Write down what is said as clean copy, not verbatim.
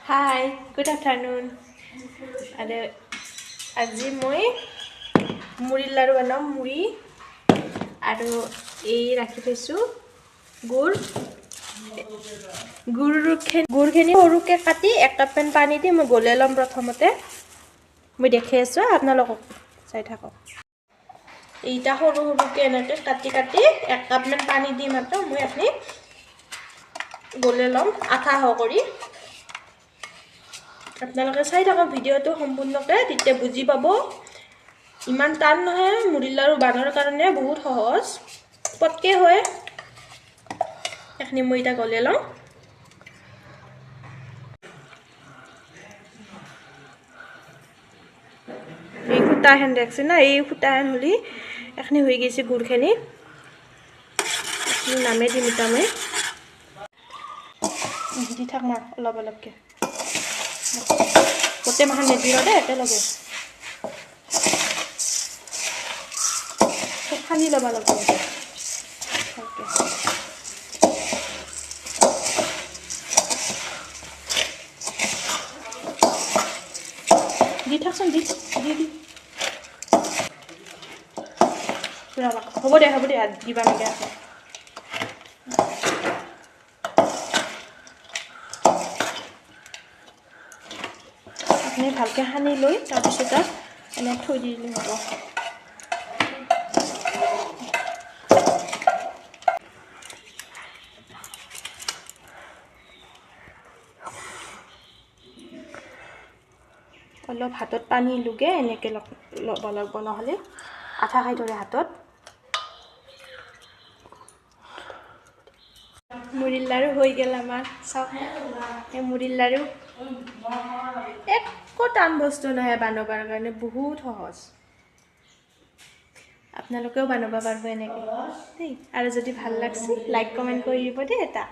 Hi, good afternoon. আজি মই মুড়ি লাৰু বনাম মুড়ি আৰু এই ৰাখি থৈছোঁ গুড়খিনি সৰুকৈ কাটি 1 কাপমান পানী দি মই গলাই ল'ম প্ৰথমতে মই দেখাই আছোঁ আপোনালোকক চাই থাকক এইটা সৰুকৈ এনেকৈ কাটি 1 কাপমান পানী দি মাত্ৰ মই আপুনি গলাই ল'ম আঠা কৰি আপোনালোকে চাই থাকক ভিডিঅ'টো সম্পূৰ্ণকৈ তেতিয়া বুজি পাব ইমান টান নহয় মুড়ি লাৰু বনোৱাৰ কাৰণে বহুত সহজ পটকে হয় এখনি মই এটা গলাই লওঁ এই ফুটাহেন দেখছে না এই ফুটাহেন হলি এখনি হৈ গৈছে গুড়খিনি নামে দিম এটা মই দি থাক মাৰ অলপকৈ গোটেই মাখন নিদিওঁ দে একেলগে সানি ল'ব লাগিব দি থাকচোন দি হ'ব দে দিবা লাগে আছে আপুনি ভালকৈ সানি লৈ তাৰপিছত এনে থৈ দিলে হ'ব অলপ হাতত পানী লুগে এনেকৈ ল'ব লাগিব নহ'লে আঠা খাই ধৰে হাতত মুড়িৰ লাৰু হৈ গ'ল আমাৰ চাওক এই মুড়িৰ লাৰু একো টান বস্তু নহয় বনাবৰ কাৰণে বহুত সহজ আপোনালোকেও বনাব পাৰিব এনেকৈ দেই আৰু যদি ভাল লাগছে লাইক কমেণ্ট কৰি দিব দেই এটা